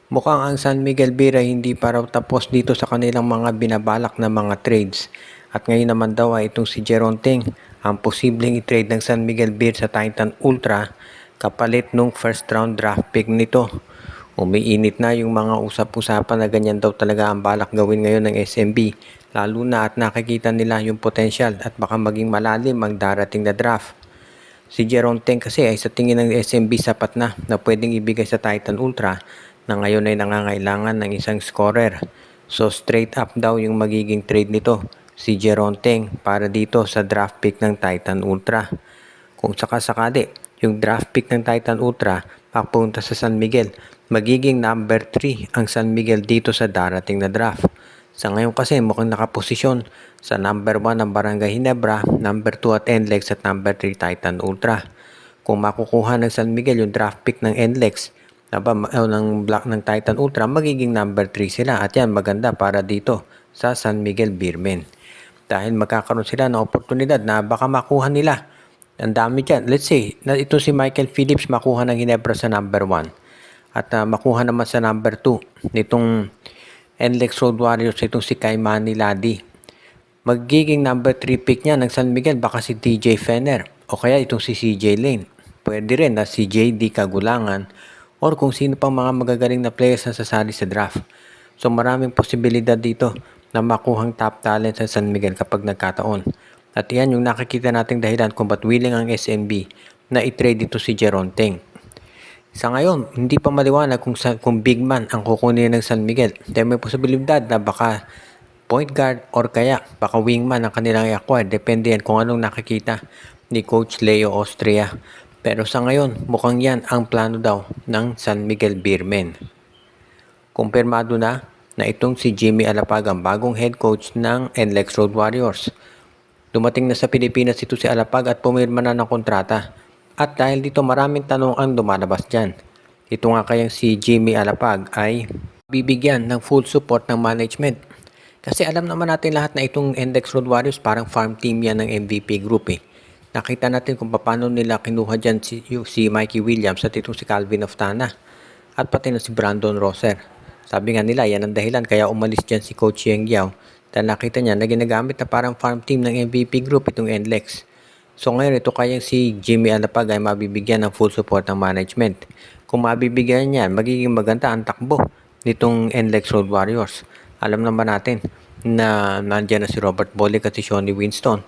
Mukhang ang San Miguel Beer ay hindi pa raw tapos dito sa kanilang mga binabalak na mga trades. At ngayon naman daw ay itong si Jeron Teng ang posibleng i-trade ng San Miguel Beer sa Titan Ultra kapalit nung first round draft pick nito. Umiinit na yung mga usap-usapan na ganyan daw talaga ang balak gawin ngayon ng SMB, lalo na at nakikita nila yung potensyal at baka maging malalim ang darating na draft. Si Jeron Teng kasi ay sa tingin ng SMB sapat na pwedeng ibigay sa Titan Ultra na ngayon ay nangangailangan ng isang scorer. So straight up daw yung magiging trade nito, si Jeron Teng para dito sa draft pick ng Titan Ultra. Kung sakasakali, yung draft pick ng Titan Ultra papunta sa San Miguel, magiging number 3 ang San Miguel dito sa darating na draft. Sa ngayon kasi mukhang nakaposisyon sa number 1 ng Barangay Ginebra, number 2 at NLEX at number 3 Titan Ultra. Kung makukuha ng San Miguel yung draft pick ng NLEX ng Titan Ultra, magiging number 3 sila at yan maganda para dito sa San Miguel Beermen. Dahil magkakaroon sila ng oportunidad na baka makuha nila. Ang dami dyan. Let's say, na ito si Michael Phillips makuha ng Ginebra sa number 1 at makuha naman sa number 2 nitong NLEX Road Warriors itong si Kaimani Ladi. Magiging number 3 pick niya ng San Miguel baka si TJ Fenner o kaya itong si CJ Lane. Pwede rin na si JD Kagulangan or kung sino pang mga magagaling na players na sasali sa draft. So maraming posibilidad dito na makuhang top talent sa San Miguel kapag nagkataon. At yan yung nakikita nating dahilan kung ba't willing ang SMB na i-trade dito si Jeron Teng. Sa ngayon, hindi pa maliwanag kung big man ang kukunin ng San Miguel. Dahil may posibilidad na baka point guard or kaya baka wingman ang kanilang i-acquire. Depende yan kung anong nakikita ni Coach Leo Austria. Pero sa ngayon, mukhang yan ang plano daw ng San Miguel Beermen. Kumpirmado na itong si Jimmy Alapag ang bagong head coach ng NLEX Road Warriors. Dumating na sa Pilipinas ito si Alapag at pumirma na ng kontrata. At dahil dito maraming tanong ang lumalabas dyan. Ito nga kayang si Jimmy Alapag ay bibigyan ng full support ng management. Kasi alam naman natin lahat na itong NLEX Road Warriors parang farm team yan ng MVP Group eh. Nakita natin kung paano nila kinuha dyan si Mikey Williams at itong si Calvin Oftana. At pati na si Brandon Roser. Sabi nga nila yan ang dahilan kaya umalis dyan si Coach Yeng Yao. Dahil nakita niya na ginagamit na parang farm team ng MVP Group itong NLEX. So ngayon ito kayang si Jimmy Alapag ay mabibigyan ng full support ng management. Kung mabibigyan niya, magiging maganda ang takbo nitong NLEX Road Warriors. Alam naman natin na nandiyan na si Robert Bolick at si Shawnee Winston.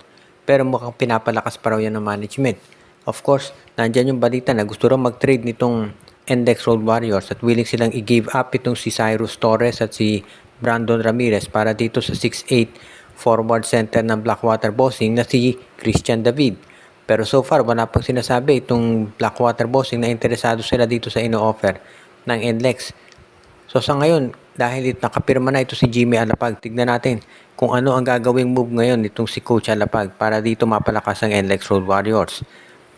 Pero mukhang pinapalakas pa raw yan ng management. Of course, nandiyan yung balita na gusto raw mag-trade nitong NLEX Road Warriors at willing silang i-give up itong si Cyrus Torres at si Brandon Ramirez para dito sa 6'8" forward center ng Blackwater Bossing na si Christian David. Pero so far, wala pang sinasabi itong Blackwater Bossing na interesado sila dito sa ino-offer ng NLEX. So sa ngayon, dahil nakapirma na ito si Jimmy Alapag, tignan natin kung ano ang gagawing move ngayon nitong si Coach Alapag para dito mapalakas ang NLEX Road Warriors.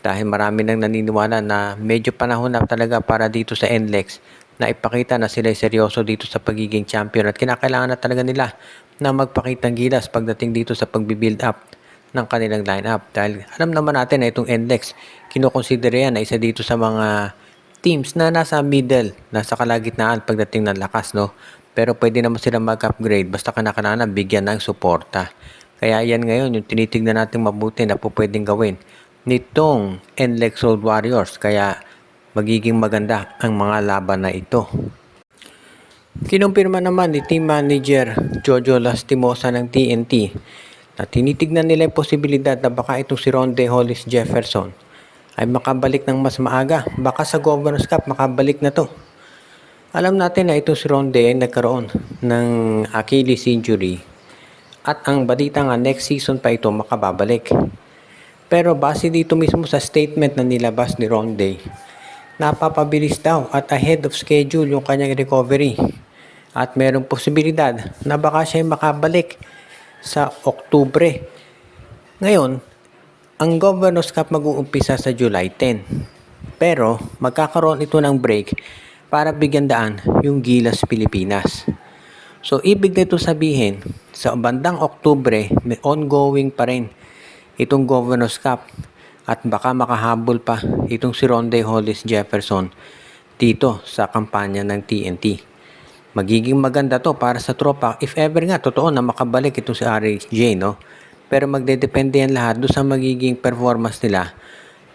Dahil marami nang naniniwala na medyo panahon na talaga para dito sa NLEX na ipakita na sila seryoso dito sa pagiging champion at kinakailangan na talaga nila na magpakitang gilas pagdating dito sa pagbibuild up ng kanilang lineup. Dahil alam naman natin na itong NLEX, kinukonsidera yan na isa dito sa mga teams na nasa middle, nasa kalagitnaan pagdating ng lakas, no? Pero pwede naman sila mag-upgrade basta kinakailangan bigyan ng suporta. Kaya yan ngayon yung tinitignan natin mabuti na po pwedeng gawin nitong NLEX Road Warriors. Kaya magiging maganda ang mga laban na ito. Kinumpirma naman ni Team Manager Jojo Lastimosa ng TNT na tinitignan nila yung posibilidad na baka itong si Ronde Hollis Jefferson ay makabalik ng mas maaga. Baka sa Governors Cup makabalik na to. Alam natin na itong si Ronde ay nagkaroon ng Achilles injury at ang balita nga next season pa ito makababalik. Pero base dito mismo sa statement na nilabas ni Ronde, napapabilis daw at ahead of schedule yung kanyang recovery. At merong posibilidad na baka siya makabalik sa Oktubre. Ngayon, ang Governors Cup mag-uumpisa sa July 10. Pero magkakaroon ito ng break para bigyan daan yung Gilas Pilipinas. So ibig nito sabihin, sa bandang Oktubre, may ongoing pa rin itong Governors Cup at baka makahabol pa itong si Ronde Hollis Jefferson dito sa kampanya ng TNT. Magiging maganda to para sa tropa if ever nga totoo na makabalik itong si RHJ, no? Pero magdedepende yan lahat doon sa magiging performance nila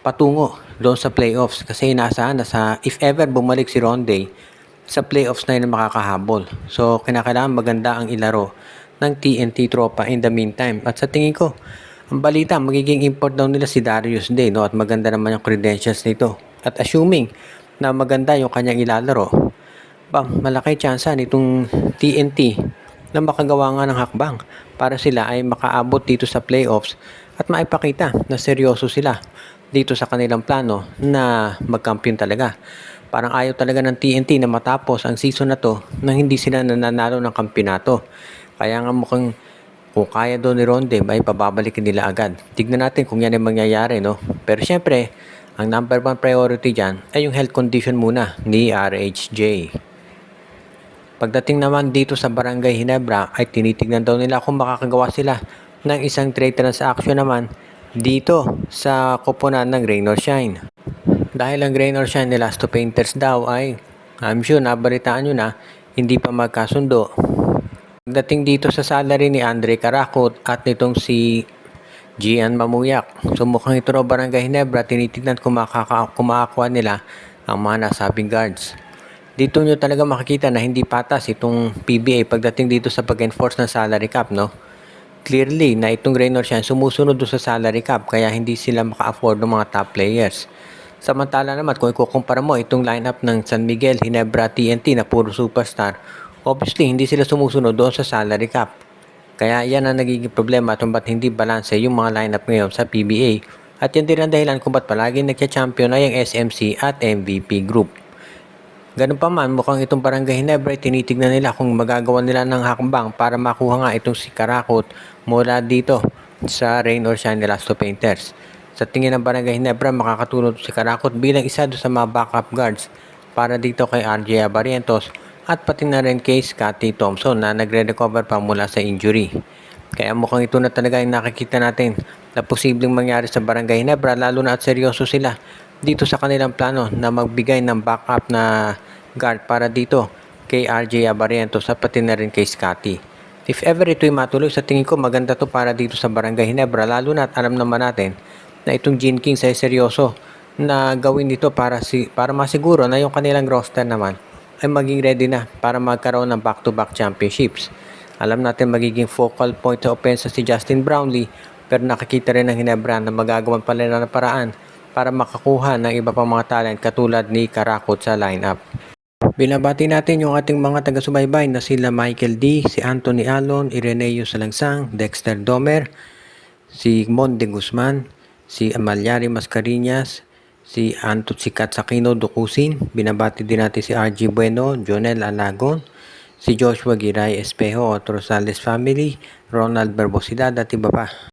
patungo doon sa playoffs. Kasi inaasahan na sa if ever bumalik si Ronde, sa playoffs na yun makakahabol. So, kinakailangan maganda ang ilaro ng TNT tropa in the meantime. At sa tingin ko, ang balita, magiging import daw nila si Darius Day, no? At maganda naman yung credentials nito. At assuming na maganda yung kanyang ilalaro, malaki tsansa nitong TNT na makagawa nga ng hakbang para sila ay makaabot dito sa playoffs at maipakita na seryoso sila dito sa kanilang plano na magkampiyon talaga. Parang ayaw talaga ng TNT na matapos ang season na to nang hindi sila nananalo ng kampyonato. Kaya nga mukhang kung kaya doon ni Ronde ay pababalikin nila agad. Tignan natin kung yan ay mangyayari, no? Pero syempre, ang number 1 priority dyan ay yung health condition muna ni RHJ. Pagdating naman dito sa Barangay Ginebra ay tinitignan daw nila kung makakagawa sila ng isang trade transaction naman dito sa koponan ng Rain or Shine. Dahil ang Rain or Shine ni Last of Painters daw ay, I'm sure nabalitaan nyo na, hindi pa magkasundo. Pagdating dito sa salary ni Andre Carakot at nitong si Gian Mamuyak, so mukhang ito raw Barangay Ginebra, tinitignan kung makakuha nila ang mga nasabing guards. Dito nyo talaga makikita na hindi patas itong PBA pagdating dito sa pag-enforce ng salary cap, no? Clearly na itong Rain or Shine sumusunod doon sa salary cap kaya hindi sila maka-afford ng mga top players. Samantala naman kung ikukumpara mo itong lineup ng San Miguel, Ginebra, TNT na puro superstar, obviously hindi sila sumusunod doon sa salary cap. Kaya yan ang nagiging problema kung ba't hindi balanse yung mga lineup ngayon sa PBA. At yan din ang dahilan kung ba't palaging nagka-champion ay ang SMC at MVP group. Ganun pa man, mukhang itong Barangay Ginebra ay tinitignan nila kung magagawa nila ng hakbang para makuha nga itong si Carakot mula dito sa Rain or Shine ni Last of Painters. Sa tingin ng Barangay Ginebra, makakatulong si Carakot bilang isa doon sa mga backup guards para dito kay RJ Abarientos at pati na rin kay Scotty Thompson na nagre-recover pa mula sa injury. Kaya mukhang ito na talaga yung nakikita natin na posibleng mangyari sa Barangay Ginebra lalo na at seryoso sila dito sa kanilang plano na magbigay ng backup na guard para dito kay RJ Abarientos at pati na rin kay Scotty. If ever ito'y matuloy, sa tingin ko maganda to para dito sa Barangay Ginebra lalo na at alam naman natin na itong Gene Kings ay seryoso na gawin dito para masiguro na yung kanilang roster naman ay maging ready na para magkaroon ng back-to-back championships. Alam natin magiging focal point sa opensa si Justin Brownlee pero nakikita rin ng Ginebra na magagawan pa rin ng paraan para makakuha ng iba pang mga talent katulad ni Carakot sa lineup. Binabati natin yung ating mga taga-subaybay na sila Michael D, si Anthony Alon, Ireneo Salangsang, Dexter Domer, si Monde Guzman, si Amalyari Mascarinas, si Katsakino Dukusin. Binabati din natin si RG Bueno, Jonel Alagon, si Joshua Giray Espejo, Rosales Family, Ronald Berbosidad at iba pa.